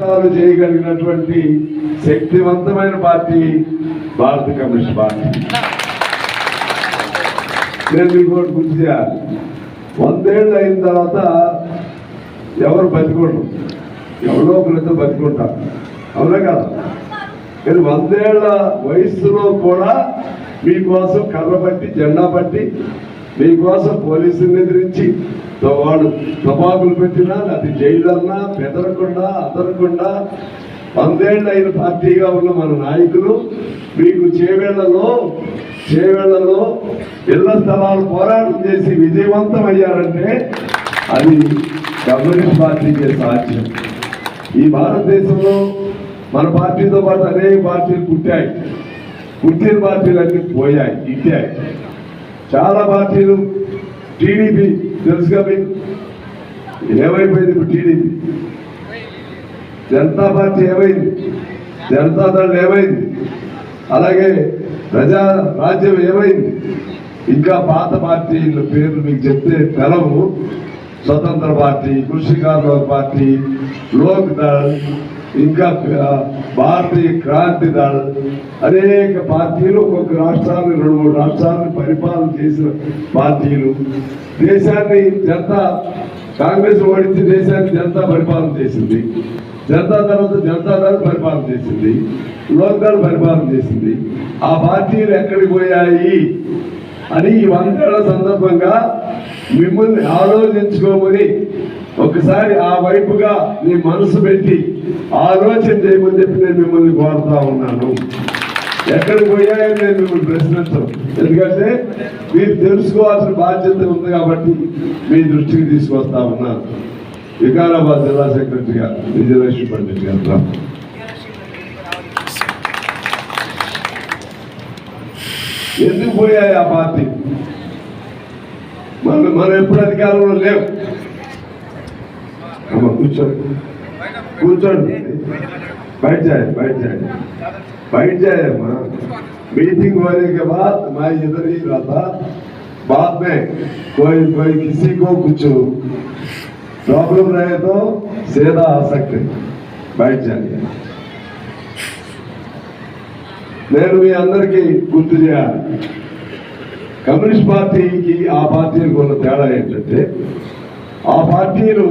అద్భుతాలు చేయగలిగినటువంటి శక్తివంతమైన పార్టీ భారత కమ్యూనిస్ట్ పార్టీ. నేను మీకు గుర్తు చేయాలి, 100 ఏళ్ళు అయిన తర్వాత ఎవరు బతికుంటారు, ఎవరో ఒకరితో బతికుంటారు, అవునా కదా? కానీ 100 ఏళ్ల వయస్సులో కూడా మీకోసం కర్ర పట్టి జెండా పట్టి మీకోసం పోలీసులను ఎదిరించి వాడు తుపాకులు పెట్టినా అది జైలన్నా బెదరకుండా అదరకుండా 100 ఏళ్ళు అయిన పార్టీగా ఉన్న మన నాయకులు మీకు చేవేళ్లలో ఇళ్ల స్థలాలు పోరాటం చేసి విజయవంతం అయ్యారంటే అది కమ్యూనిస్ట్ పార్టీకే సాధ్యం. ఈ భారతదేశంలో మన పార్టీతో పాటు అనేక పార్టీలు పుట్టాయి, పుట్టిన పార్టీలన్నీ పోయాయి, ఇట్టాయి. చాలా పార్టీలు, టీడీపీ తెలుసుగా మీకు ఏమైపోయింది? ఇప్పుడు టీడీపీ, జనతా పార్టీ ఏమైంది, జనతాదళ్ ఏమైంది, అలాగే ప్రజా రాజ్యం ఏమైంది, ఇంకా పాత పార్టీల పేర్లు మీకు చెప్తే తెలవు. స్వతంత్ర పార్టీ, కృషికారుల పార్టీ, లోక్ దళ్, ఇంకా భారతీయ క్రాంతి దళ్, అనేక పార్టీలు ఒక్కొక్క రాష్ట్రాన్ని 2-3 రాష్ట్రాలను పరిపాలన చేసిన పార్టీలు. దేశాన్ని జనతా, కాంగ్రెస్ ఓడించి దేశాన్ని జనతా పరిపాలన చేసింది, జనతా తర్వాత జనతాదళ్ పరిపాలన చేసింది, లోక్ దళ్ పరిపాలన చేసింది. ఆ పార్టీలు ఎక్కడికి పోయాయి అని ఈ 100 ఏళ్ల సందర్భంగా మిమ్మల్ని ఆలోచించుకోమని ఒకసారి ఆ వైపుగా మీ మనసు పెట్టి ఆలోచన చేయమని చెప్పి నేను మిమ్మల్ని కోరుతా ఉన్నాను. ఎక్కడికి పోయాయని నేను మిమ్మల్ని ప్రశ్నించను, ఎందుకంటే మీరు తెలుసుకోవాల్సిన బాధ్యత ఉంది కాబట్టి మీ దృష్టికి తీసుకొస్తా ఉన్నాను. వికారాబాద్ జిల్లా సెక్రటరీగా విజయలక్ష్మి పండిట్ గారు. ఎందుకు పోయాయి ఆ పార్టీ? మనం ఎప్పుడు అధికారంలో లేవు. కూర్చోండి, बैठ जाए अम्मा। मीटिंग होने के बाद मैं इधर ही रहता, बाद में कोई किसी को कुछ प्रॉब्लम रहे तो सीधा आ सकते, बैठ जाइए. నేను మీ అందరికీ గుర్తు చేయాలి, కమ్యూనిస్ట్ పార్టీకి ఆ పార్టీలకు ఉన్న తేడా ఏంటంటే ఆ పార్టీలు